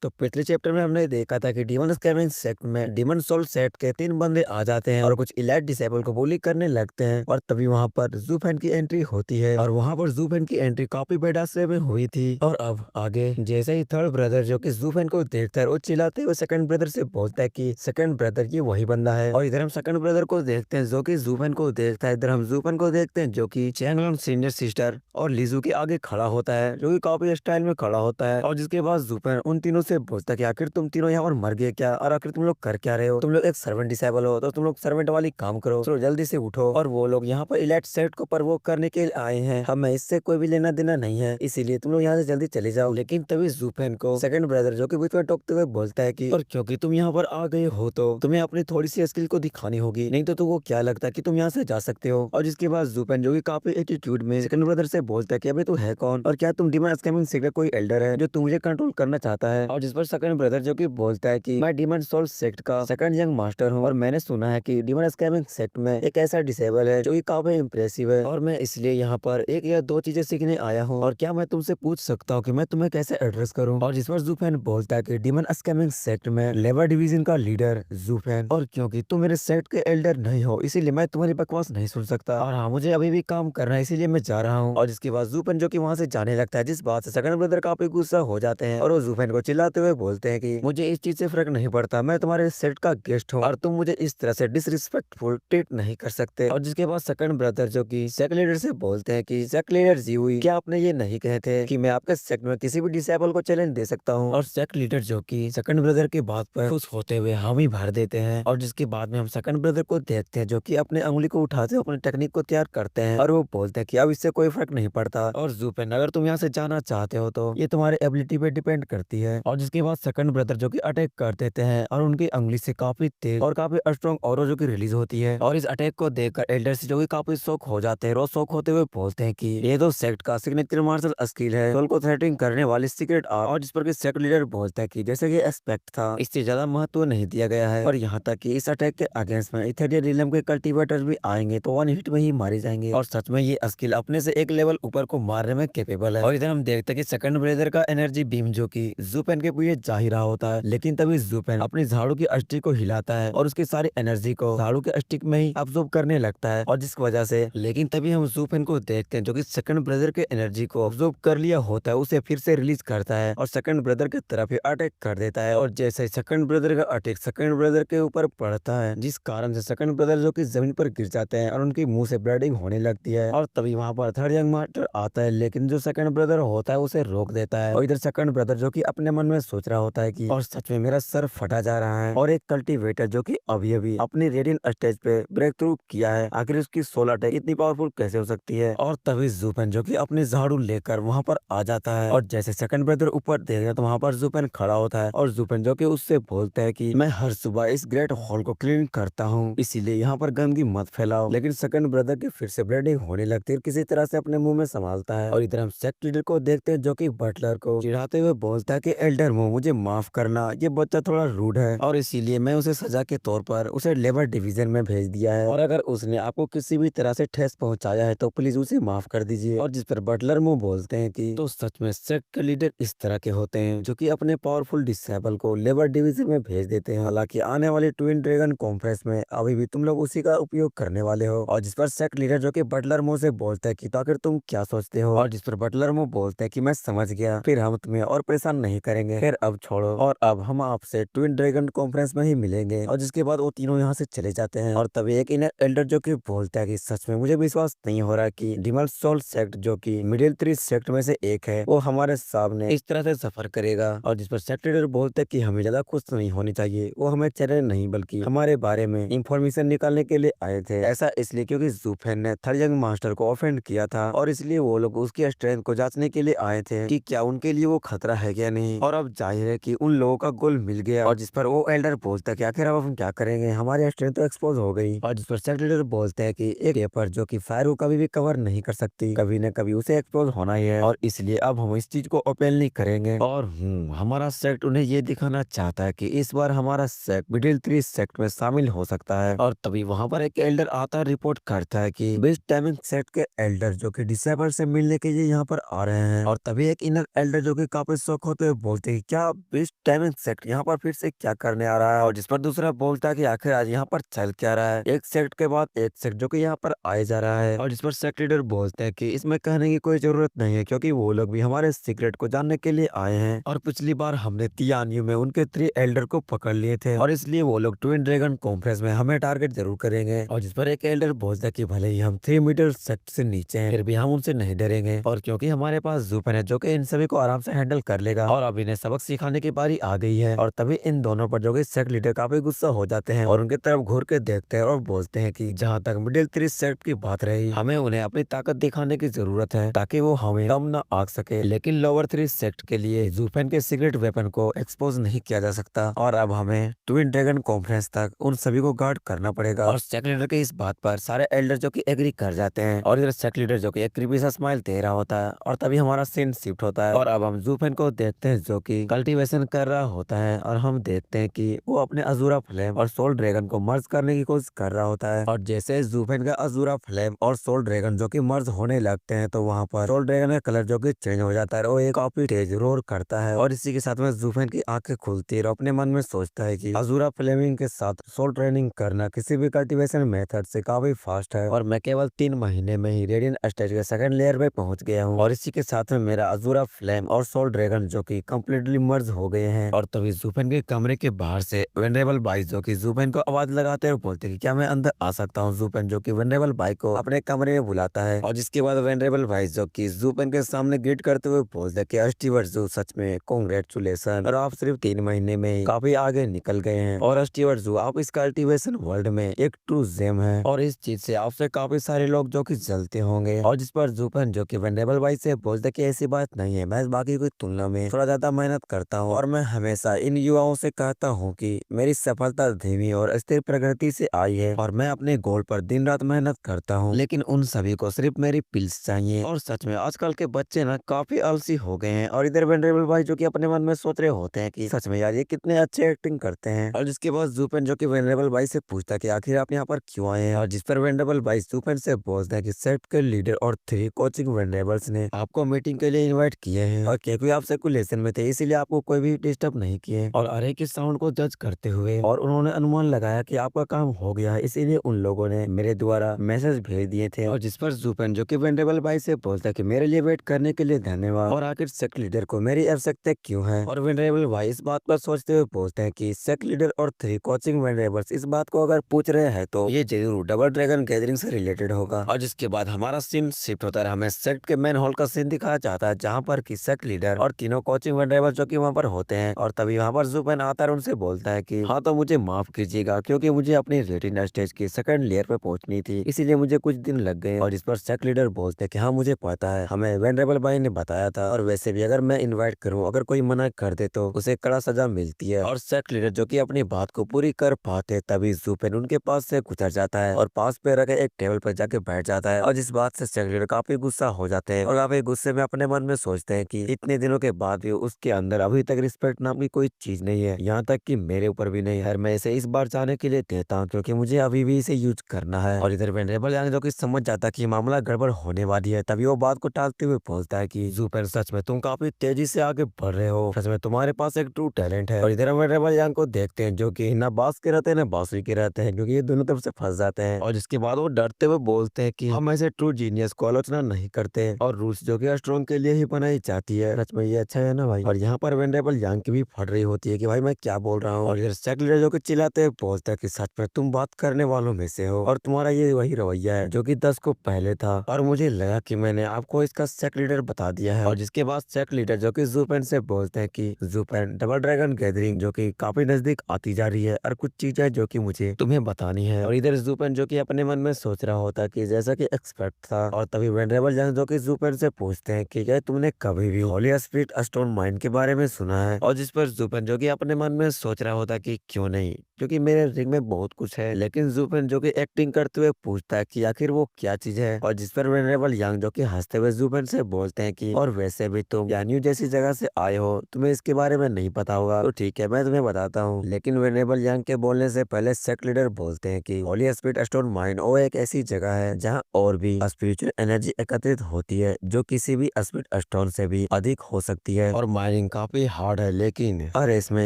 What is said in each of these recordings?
तो पिछले चैप्टर में हमने देखा था कि डीमन स्कैविंग सेक्ट में डीमन सोल सेट के 3 बंदे आ जाते हैं और कुछ इलाइट डिसेबल को बुली करने लगते हैं और तभी वहां पर जूफेन की एंट्री होती है और वहां पर जूफेन की एंट्री काफी बेडास में हुई थी। और अब आगे जैसे ही थर्ड ब्रदर जो कि जूफेन को देखता है वो चिल्लाते हुए सेकंड ब्रदर से बोलता है कि सेकंड ब्रदर ये वही बंदा है। और इधर हम सेकंड ब्रदर को देखते हैं जो कि जूफेन को देखता है। इधर हम जूफेन को देखते हैं जो कि चैंगलोंग सीनियर सिस्टर और लीजू के आगे खड़ा होता है, जो कि काफी स्टाइल में खड़ा होता है। और जिसके बाद जूफेन उन तीनों से पूछता है कि आखिर तुम तीनों यहाँ पर मर गए क्या, और आखिर तुम लोग कर क्या रहे हो, तुम लोग एक सर्वेंट डिसेबल हो तो तुम लोग सर्वेंट वाली काम करो, चलो जल्दी से उठो। और वो लोग यहाँ पर इलाइट सेट को परवोक करने के लिए आए हैं, हमें इससे कोई भी लेना देना नहीं है, इसीलिए तुम लोग यहाँ से जल्दी चले जाओ। लेकिन तभी जूफेन को सेकंड ब्रदर जो कि बीच में टोकते हुए बोलता है कि और क्योंकि तुम यहाँ पर आ गए हो तो तुम्हें अपनी थोड़ी सी स्किल को दिखानी होगी, नहीं तो तुमको क्या लगता है कि तुम यहाँ से जा सकते हो। और जिसके बाद जूफेन जो कि काफी एटीट्यूड में सेकंड ब्रदर से बोलता है कि अबे तू है कौन, और क्या तुम डीमन स्कैमिंग सेक्ट का कोई एल्डर है जो तुम मुझे कंट्रोल करना चाहता है। और जिस पर सेकंड ब्रदर जो कि बोलता है कि मैं डीमन सोल सेक्ट का सेकंड यंग मास्टर हूँ और मैंने सुना है कि डीमन स्कैमिंग सेक्ट में एक ऐसा डिसेबल है जो कि काफी इम्प्रेसिव है और मैं इसलिए यहाँ पर एक या दो चीजें सीखने आया हूँ, और क्या मैं तुमसे पूछ सकता हूँ कि मैं तुम्हें कैसे एड्रेस करूँ। और जिस पर जूफेन बोलता है कि डीमन स्कैमिंग सेक्ट में लेबर डिवीजन का लीडर जूफेन, और क्योंकि तुम मेरे सेक्ट के एल्डर नहीं हो इसीलिए मैं तुम्हारी बकवास नहीं सुन सकता, और हाँ मुझे अभी भी काम करना है इसीलिए मैं जा रहा हूँ। और जिसके बाद जूफेन जो कि वहाँ से जाने लगता है, जिस बात से सेकंड ब्रदर काफी गुस्सा हो जाते हैं और वो जूफेन को चिल्लाते हुए बोलते हैं कि मुझे इस चीज से फर्क नहीं पड़ता, मैं तुम्हारे सेट का गेस्ट हूँ और तुम मुझे इस तरह से डिसरिस्पेक्टफुल ट्रीट नहीं कर सकते। और जिसके बाद सेकंड ब्रदर जो कि सेक्ट लीडर से बोलते हैं कि सेक्ट लीडर जी हुई, क्या आपने ये नहीं कहे थे कि मैं आपके सेक्ट में किसी भी डिसेबल को चैलेंज दे सकता हूँ। और सेक्ट लीडर जो कि सेकंड ब्रदर की बात पर खुश होते हुए हामी भर देते हैं। और जिसके बाद में हम सेकंड ब्रदर को देखते हैं जो कि अपने उंगली को उठाते हुए अपने टेक्निक को तैयार करते हैं और वो बोलते हैं कि अब इससे कोई फर्क नहीं पड़ता, और जूपेन अगर तुम यहाँ से जाना चाहते हो तो ये तुम्हारे एबिलिटी पे डिपेंड करती है। और जिसके बाद सेकंड ब्रदर जो कि अटैक कर देते हैं और उनकी उंगली से काफी तेज और काफी स्ट्रॉन्ग ऑरो जो कि रिलीज होती है। और इस अटैक को देखकर एल्डर्स जो कि काफी शॉक हो जाते हैं, और शॉक होते हुए बोलते हैं कि ये तो सेक्ट का सिग्नेचर मार्शल स्किल है, सोल को थ्रेटनिंग करने वाली सीक्रेट आर्ट। और जिस पर कि सेक्ट लीडर बोलता है कि जैसे कि एक्सपेक्ट था इससे ज्यादा महत्व नहीं दिया गया है, और यहाँ तक कि इस अटैक के अगेंस्ट में इथेरियल रिलम के कल्टीवेटर्स भी आएंगे तो 1 हिट में ही मारे जाएंगे। और सच में ये स्किल अपने से एक लेवल ऊपर को मारने में कैपेबल है। और इधर हम देखते हैं कि सेकंड ब्रदर का एनर्जी बीम जो कि जूपेन के पीछे जा ही रहा होता है, लेकिन तभी जूपेन अपनी झाड़ू की स्टिक को हिलाता है और उसकी सारी एनर्जी को झाड़ू के स्टिक में ही अब्सॉर्ब करने लगता है। और जिस वजह से लेकिन तभी हम जूपेन को देखते हैं जो कि सेकंड ब्रदर के एनर्जी को अब्सॉर्ब कर लिया होता है, उसे फिर से रिलीज करता है और सेकंड ब्रदर की तरफ ही अटैक कर देता है। और जैसे ही सेकंड ब्रदर का अटैक सेकंड ब्रदर के ऊपर पड़ता है, जिस कारण से सेकंड ब्रदर जो कि जमीन पर गिर जाते हैं और उनकी मुंह से ब्लीडिंग होने लगती है। और तभी वहां पर थर्ड यंग मास्टर आता है, लेकिन जो सेकंड ब्रदर होता है उसे रोक देता है। और इधर सेकंड ब्रदर जो कि अपने मन में सोच रहा होता है कि और सच में मेरा सर फटा जा रहा है, और एक कल्टीवेटर जो कि अभी अभी अपनी रेडियंट स्टेज पे ब्रेक थ्रू किया है, आखिर उसकी सोल अटैक इतनी पावरफुल कैसे हो सकती है। और तभी जूपेन जो कि अपनी झाड़ू लेकर वहां पर आ जाता है, और जैसे सेकंड ब्रदर ऊपर देखा तो वहां पर जूपेन खड़ा होता है, और जूपेन जो कि उससे बोलता है कि मैं हर सुबह इस ग्रेट हॉल को क्लीन करता हूँ, इसीलिए यहाँ पर गंदगी मत फैलाओ। लेकिन सेकंड ब्रदर की फिर से ब्लीडिंग होने लगती है, किसी तरह से अपने मुंह में संभालता है। और इधर हम सेक्ट लीडर को देखते हैं जो कि बटलर को चिढ़ाते हुए बोलता है कि एल्डर मुंह मुझे माफ करना, ये बच्चा थोड़ा रूड है और इसीलिए मैं उसे सजा के तौर पर उसे लेबर डिवीजन में भेज दिया है, और अगर उसने आपको किसी भी तरह से ठेस पहुंचाया है तो प्लीज उसे माफ कर दीजिए। और जिस पर बटलर मुंह बोलते हैं कि तो सच में सेक्ट के लीडर इस तरह के होते हैं जो कि अपने पावरफुल डिसेबल को लेबर डिवीजन में भेज देते हैं, हालांकि आने वाली ट्विन ड्रैगन कॉन्फ्रेंस में अभी भी तुम लोग उसी का उपयोग करने वाले हो। और जिस पर सेक्ट लीडर जो कि बटलर मुंह से बोलता है कि तो आखिर तुम क्या सोचते हो, और जिस पर बटलर मुंह बोलते हैं कि मैं समझ गया, फिर हम तुम्हें और परेशान नहीं करेंगे, फिर अब छोड़ो और अब हम आपसे ट्विन ड्रैगन कॉन्फ्रेंस में ही मिलेंगे। और जिसके बाद वो तीनों यहाँ से चले जाते हैं, और तभी एक इनर एल्डर जो कि बोलता है कि सच में मुझे विश्वास नहीं हो रहा कि डिमल सोल सेक्ट जो कि मिडिल 3 सेक्ट में से एक है वो हमारे सामने इस तरह से सफर करेगा। और जिस पर सेक्ट लीडर बोलते हैं कि हमें ज्यादा खुश नहीं होनी चाहिए, वो हमें चैलेंज नहीं बल्कि हमारे बारे में इंफॉर्मेशन निकालने के लिए आए थे, ऐसा इसलिए क्योंकि जूफेन ने थर्ड यंग मास्टर को ऑफेंड किया था, और इसलिए वो लोग उसकी स्ट्रेंथ को जांचने के लिए आए थे कि क्या उनके लिए वो खतरा है क्या नहीं। और अब जाहिर है कि उन लोगों का गोल मिल गया। और जिस पर वो एल्डर बोलता है कि आखिर अब हम क्या करेंगे, हमारी स्ट्रेंथ तो एक्सपोज हो गई। और जिस पर सेक्ट लीडर बोलते हैं कि एक पेपर जो कि फायर को कभी भी कवर नहीं कर सकती, कभी न कभी उसे एक्सपोज होना ही है, और इसलिए अब हम इस चीज को ओपनली करेंगे। और हमारा सेक्ट उन्हें ये दिखाना चाहता है कि इस बार हमारा सेक्ट मिडिल 3 सेक्ट में शामिल हो सकता है। और तभी वहां पर एक एल्डर आता रिपोर्ट करता है कि बेस्ट टाइमिंग सेक्ट के एल्डर जो कि डिसेबल से मिलने के लिए यहाँ पर आ रहे हैं। और तभी एक इनर एल्डर जो कि काफी शौक होते हुए बोलते कि क्या बेस्ट टाइमिंग सेट यहाँ पर फिर से क्या करने आ रहा है, और जिस पर दूसरा बोलता है कि आखिर आज यहाँ पर चल क्या रहा है। एक सेट के बाद एक सेट जो कि यहाँ पर आए जा रहा है, और जिस पर सेट लीडर बोलते हैं कि इसमें कहने की कोई जरूरत नहीं है क्योंकि वो लोग भी हमारे सीक्रेट को जानने के लिए आए हैं, और पिछली बार हमने तियान्यू में उनके 3 एल्डर को पकड़ लिए थे, और इसलिए वो लोग ट्विन ड्रैगन कॉन्फ्रेंस में हमें टारगेट जरूर करेंगे। और जिस पर एक एल्डर बोलता है कि भले ही हम 3 मीटर सेट से नीचे हैं फिर भी हम उनसे नहीं डरेंगे, और क्योंकि हमारे पास जूफन है जो कि इन सभी को आराम से हैंडल कर लेगा, और अब इन्हें सबक सिखाने की बारी आ गई है। और तभी इन दोनों पर जो कि सेक्ट लीडर काफी गुस्सा हो जाते हैं और उनकी तरफ घूर के देखते हैं और बोलते हैं कि जहाँ तक मिडिल 3 सेक्ट की बात रही, हमें उन्हें अपनी ताकत दिखाने की जरूरत है ताकि वो हमें कम न आंक सके, लेकिन लोअर 3 सेक्ट के लिए जूफेन के सीक्रेट वेपन को एक्सपोज नहीं किया जा सकता, और अब हमें ट्विन ड्रैगन कॉन्फ्रेंस तक उन सभी को गार्ड करना पड़ेगा। और सेक्ट लीडर के इस बात पर सारे एल्डर जो कि एग्री कर जाते हैं, और इधर सेक्ट लीडर जो कि एक क्रीपी सा स्माइल दे रहा होता है, और तभी हमारा सीन शिफ्ट होता है और अब हम जूफेन को देखते हैं जो कि कल्टीवेशन कर रहा होता है, और हम देखते हैं कि वो अपने अजूरा फ्लेम और सोल ड्रैगन को मर्ज करने की कोशिश कर रहा होता है। और जैसे जूफेन का अजूरा फ्लेम और सोल ड्रैगन जो कि मर्ज होने लगते हैं तो वहाँ पर सोल ड्रैगन का कलर जो कि चेंज हो जाता है, वो एक काफी तेज रोर करता है, और इसी के साथ में जूफेन की आंखें खुलती है और अपने मन में सोचता है कि अजूरा फ्लेमिंग के साथ सोल ट्रेनिंग करना किसी भी कल्टीवेशन मेथड से काफी फास्ट है, और मैं केवल 3 महीने में ही रेडियंट स्टेज के सेकंड लेयर पे पहुंच गया हूँ, और इसी के साथ में मेरा अजूरा फ्लेम और सोल ड्रैगन जो कि कम्प्लीटली मर्ज हो गए हैं। और तभी जूफेन के कमरे के बाहर से वेनरेबल बाई जो कि जूफेन को आवाज लगाते हुए बोलते हैं कि क्या मैं अंदर आ सकता हूँ। जूफेन जो कि वेनरेबल बाई को अपने कमरे में बुलाता है, और जिसके बाद वेनरेबल बाई जो कि जूफेन के सामने ग्रीट करते हुए बोलते हैं कि अस्टीवर्ट जू सच में कांग्रेचुलेशन, और आप सिर्फ 3 महीने में ही काफी आगे निकल गए हैं, और अस्टीवर्ट जू आप इस कल्टीवेशन वर्ल्ड में एक ट्रू जेम है, और इस चीज से आपसे काफी सारे लोग जो कि जलते होंगे। और जिस पर जूफेन जो कि वेनरेबल बाई से बोलते कि ऐसी बात नहीं है, मैं बाकी की तुलना में थोड़ा ज्यादा मेहनत करता हूँ, और मैं हमेशा इन युवाओं से कहता हूँ कि मेरी सफलता धीमी और स्थिर प्रगति से आई है, और मैं अपने गोल पर दिन रात मेहनत करता हूँ, लेकिन उन सभी को सिर्फ मेरी पिल्स चाहिए। और सच में आजकल के बच्चे ना काफी आलसी हो गए हैं। और इधर वेनरेबल भाई जो कि अपने मन में सोच रहे होते हैं कि सच में यार ये कितने अच्छे एक्टिंग करते हैं। और जिसके बाद जूफेन जो कि वेनरेबल भाई से पूछता है कि आखिर आप यहाँ पर क्यों आए हैं, और जिस पर वेनरेबल भाई जूफेन से बोलता है कि सेट के लीडर और 3 कोचिंग वेनरेबल्स ने आपको मीटिंग के लिए इन्वाइट किए हैं, और क्योंकि आप सर्कुलेशन में थे इसीलिए आपको कोई भी डिस्टर्ब नहीं किए, और अरे के साउंड को जज करते हुए और उन्होंने अनुमान लगाया कि आपका काम हो गया है, इसीलिए उन लोगों ने मेरे द्वारा मैसेज भेज दिए थे। और जिस पर जूफेन जो कि वेनरेबल भाई से बोलता है कि मेरे लिए वेट करने के लिए धन्यवाद, और आखिर सेक्ट लीडर को मेरी आवश्यकता क्यों है। और वेनरेबल भाई इस बात पर सोचते हुए बोलते हैं कि सेक्ट लीडर और 3 कोचिंग वेनरेबल्स इस बात को अगर पूछ रहे हैं तो ये जरूर डबल ड्रैगन गैदरिंग से रिलेटेड होगा। और जिसके बाद हमारा सीन शिफ्ट होता है, हमें सेक्ट के मेन हॉल का सीन दिखाया जाता है जहाँ पर की सेक्ट लीडर और तीनों कोचिंग वेनरेबल जो कि वहाँ पर होते हैं, और तभी वहाँ पर जूफेन आता है और उनसे बोलता है कि हाँ तो मुझे माफ कीजिएगा क्योंकि मुझे अपनी रेटिना स्टेज की सेकंड लेयर पे पहुंचनी थी, इसीलिए मुझे कुछ दिन लग गए। और जिस पर सेक्ट लीडर बोलते हैं कि हाँ मुझे पता है, हमें वेनरेबल भाई ने बताया था, और वैसे भी अगर मैं इन्वाइट करूँ अगर कोई मना कर दे तो उसे कड़ा सजा मिलती है। और सेक्ट लीडर जो कि अपनी बात को पूरी कर पाते तभी जूफेन उनके पास से गुजर जाता है और पास पे रखे एक टेबल पर जाके बैठ जाता है, और जिस बात से सेक्ट लीडर काफी गुस्सा हो जाते हैं और काफी गुस्से में अपने मन में सोचते हैं कि इतने दिनों के बाद भी उसके अंदर अभी तक रिस्पेक्ट नाम की कोई चीज नहीं है, यहाँ तक कि मेरे ऊपर भी नहीं है। मैं इसे इस बार जाने के लिए देता हूँ क्योंकि मुझे अभी भी इसे यूज करना है। और इधर वेनरेबल यांग जो कि समझ जाता है कि मामला गड़बड़ होने वाली है, तभी वो बात को टालते हुए बोलता है कि जूफेन सच में तुम काफी तेजी से आगे बढ़ रहे हो, सच में तुम्हारे पास एक ट्रू टैलेंट है। और इधर वेनरेबल यांग को देखते हैं जो कि ना बांस के रहते हैं ना बांसुरी के रहते हैं, क्योंकि ये दोनों तरफ से फंस जाते हैं। और जिसके बाद वो डरते हुए बोलते हैं कि हम ऐसे ट्रू जीनियस को आलोचना नहीं करते, और रूल्स जो कि स्ट्रॉन्ग के लिए ही बनाई जाती है। सच में ये अच्छा है ना भाई। और यहाँ पर वेनरेबल यांग की भी फट रही होती है कि भाई मैं क्या बोल रहा हूँ, और इधर सेक्ट लीडर जो कि चिल्लाते हुए बोलता है कि सच में तुम बात करने वालों में से हो, और तुम्हारा ये वही रवैया है जो कि 10 को पहले था, और मुझे लगा कि मैंने आपको इसका सेक्ट लीडर बता दिया है। और जिसके बाद सेक्ट लीडर जो कि जूफेन से बोलते हैं कि जूफेन डबल ड्रैगन गैदरिंग जो कि काफी नजदीक आती जा रही है, और कुछ चीजें जो कि मुझे तुम्हें बतानी है। और इधर जूफेन जो कि अपने मन में सोच रहा होता है कि जैसा कि एक्सपेक्ट था। और तभी वेनरेबल यांग जो कि जूफेन से पूछते हैं कि क्या तुमने कभी भी होली स्पिरिट स्टोन माइन के बारे में सुना है। और जिस पर जूफेन जो कि अपने मन में सोच रहा होता कि क्यों नहीं, क्योंकि मेरे रिंग में बहुत कुछ है। लेकिन जूफेन जो कि एक्टिंग करते हुए पूछता है कि आखिर वो क्या चीज है। और जिस पर वेनरेबल यांग जो कि हंसते हुए जूफेन से बोलते हैं कि और वैसे भी तुम यान्यू जैसी जगह से आए हो, तुम्हें इसके बारे में नहीं पता होगा, तो ठीक है मैं तुम्हें बताता हूँ। लेकिन वेनरेबल यांग के बोलने से पहले सेक्ट लीडर बोलते हैं कि होली स्पिरिट स्टोन माइन वो एक ऐसी जगह है जहाँ और भी स्पिरिचुअल एनर्जी एकत्रित होती है जो किसी भी स्पिरिट स्टोन से भी अधिक हो सकती है। और माइन माइनिंग काफी हार्ड है, लेकिन और इसमें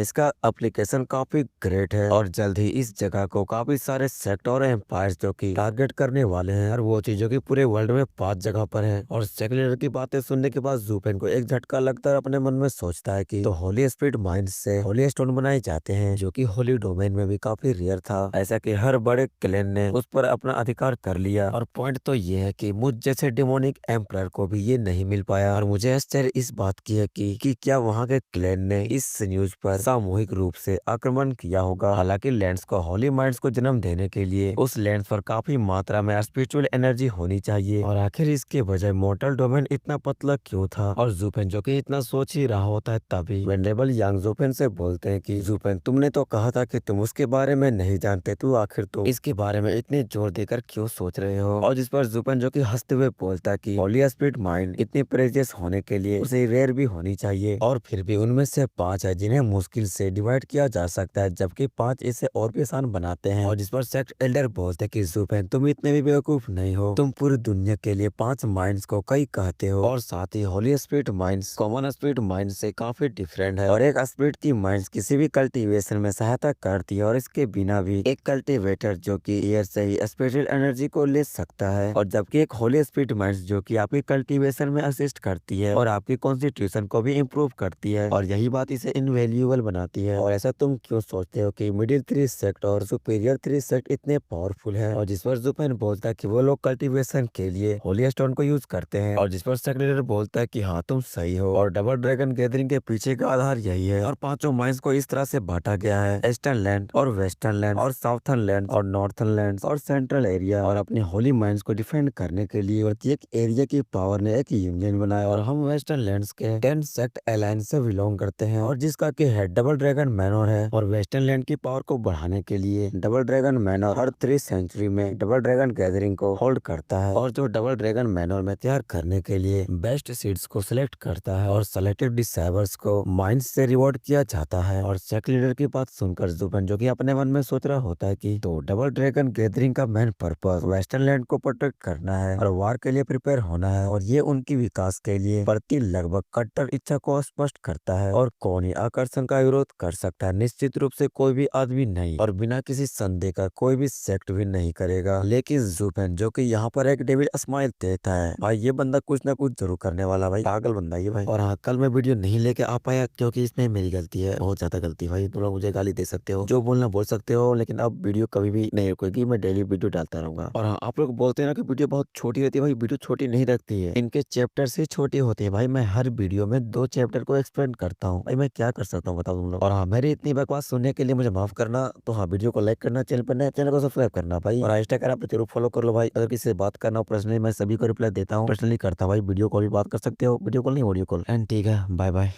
इसका एप्लीकेशन काफी ग्रेट है और जल्द ही इस जगह को काफी सारे सेक्टर और एम्पायर जो कि टारगेट करने वाले हैं, और वो चीजों की पूरे वर्ल्ड में 5 जगह पर है। और सेकुलर की बातें सुनने के बाद जूपेन को एक झटका लगता है, अपने मन में सोचता है कि तो होली स्पिरिट माइंड से होली स्टोन बनाए जाते हैं, जो कि होली डोमेन में भी काफी रेयर था। ऐसा कि हर बड़े क्लेन ने उस पर अपना अधिकार कर लिया। और पॉइंट तो ये है कि मुझ जैसे डिमोनिक एम्परर को भी ये नहीं मिल पाया। और मुझे आश्चर्य इस बात की है कि क्या वहाँ के क्लेन ने इस न्यूज पर सामूहिक रूप से आक्रमण किया होगा। हालांकि लैंड्स को होली माइंड्स को जन्म देने के लिए उस लैंड पर काफी मात्रा में स्पिरिचुअल एनर्जी होनी चाहिए। और आखिर इसके बजाय मोर्टल डोमेन इतना पतला क्यों था। और जूपेन जो कि इतना सोच ही रहा होता है, तभी वेंडेबल यांग जूपेन से बोलते हैं कि जूपेन, तुमने तो कहा था कि तुम उसके बारे में नहीं जानते, तू आखिर तुम इसके बारे में इतने जोर देकर क्यों सोच रहे हो। और जिस पर जूपेन जो कि हंसते हुए बोलता है कि होली स्पिरिट माइंड इतनी प्रेशियस होने के लिए उसे रेयर भी होनी चाहिए, और फिर भी उनमें से 5 है जिन्हें मुश्किल से डिवाइड किया जा सकता है, जबकि 5 इसे और भी आसान बनाते हैं। और जिस पर सेक्ट एल्डर बोलते हैं कि जूपेन, तुम इतने भी बेवकूफ नहीं हो, तुम पूरी दुनिया के लिए 5 माइंड्स को कई कहते हो, और साथ ही holy spirit minds common spirit mind से काफी डिफरेंट है। और एक स्पिरिट की माइंड्स किसी भी कल्टीवेशन में सहायता करती है, और इसके बिना भी एक कल्टीवेटर जो कि एयर से ही स्पिरिचुअल एनर्जी को ले सकता है। और जबकि एक होली स्पिरिट माइंड्स जो कि आपकी कल्टीवेशन में असिस्ट करती है और आपकी कॉन्स्टिट्यूशन को भी इम्प्रूव करती है, और यही बात इसे इनवैल्यूएबल बनाती है। और ऐसा तुम क्यों सोचते हो कि मिडिल 3 सेक्ट और सुपीरियर 3 सेक्ट इतने पावरफुल है। और जिस पर जुपेन बोलता है कि वो लोग कल्टीवेशन के लिए होली स्टोन को यूज करते हैं, और जिस पर सेक्रेटर बोलता है कि हाँ तुम सही हो, और डबल ड्रैगन गैदरिंग के पीछे का आधार यही है। और पांचों माइंस को इस तरह से बांटा गया है, ईस्टर्न लैंड और वेस्टर्न लैंड और साउथर्न लैंड और नॉर्थर्न लैंड और सेंट्रल एरिया। और अपने होली माइंस को डिफेंड करने के लिए प्रत्येक एरिया की पावर ने एक यूनियन बनाया। और हम वेस्टर्न लैंड्स के 10 सेक्ट अलायंस से बिलोंग करते हैं, और जिसका कि हेड डबल ड्रैगन मैनर है। और वेस्टर्न लैंड की पावर को बढ़ाने के लिए डबल ड्रैगन मैनर हर 3 सेंचुरी में डबल ड्रैगन गैदरिंग को होल्ड करता है, और जो डबल ड्रैगन मैनर में तैयार करने के लिए बेस्ट सीड्स को सिलेक्ट करता है, और सेलेक्टेड डिसाइवर्स को माइंस से रिवॉर्ड किया जाता है। और सेक्ट लीडर की बात सुनकर जुबन जो कि अपने मन में सोच रहा होता है कि तो डबल ड्रैगन गैदरिंग का मेन पर्पस वेस्टर्न लैंड को प्रोटेक्ट करना है और वार के लिए प्रिपेयर होना है, और ये उनकी विकास के लिए प्रति लगभग कट्टर इच्छा को स्पष्ट करता है। और कौन ही आकर्षण का विरोध कर सकता है, निश्चित रूप से कोई भी आदमी नहीं, और बिना किसी संदेह का कोई भी सेक्ट भी नहीं करेगा। लेकिन जुपेन जो कि यहाँ पर एक डेविड स्माइल देता है, भाई ये बंदा कुछ ना कुछ जरूर करने वाला, भाई पागल बंदा ये भाई। और हाँ, कल मैं वीडियो नहीं लेके आ पाया क्योंकि इसमें मेरी गलती है, बहुत ज्यादा गलती। भाई तुम लोग मुझे गाली दे सकते हो, जो बोलना बोल सकते हो, लेकिन अब वीडियो कभी भी नहीं रुकेगी, मैं डेली वीडियो डालता रहूंगा। और हाँ, आप लोग बोलते हैं ना कि वीडियो बहुत छोटी रहती है, भाई वीडियो छोटी नहीं रखती है, इनके चैप्टर से छोटी होती है। भाई मैं हर वीडियो में 2 चैप्टर को एक्सप्लेन करता हूँ, भाई मैं क्या कर सकता हूँ बताओ तुम लोग। और हाँ, मेरी इतनी बकवास सुनने के लिए मुझे माफ करना। तो हाँ, वीडियो को लाइक करना, चैनल पर नए चैनल को सब्सक्राइब करना भाई, और इंस्टाग्राम पर जरूर फॉलो कर लो भाई। अगर किसी से बात करना हो पर्सनली, मैं सभी को रिप्लाई देता हूँ, पर्सनली करता हूँ भाई। वीडियो कॉल भी बात कर सकते हो, वीडियो कॉल नहीं ऑडियो कॉल। एंड ठीक है, बाय बाय।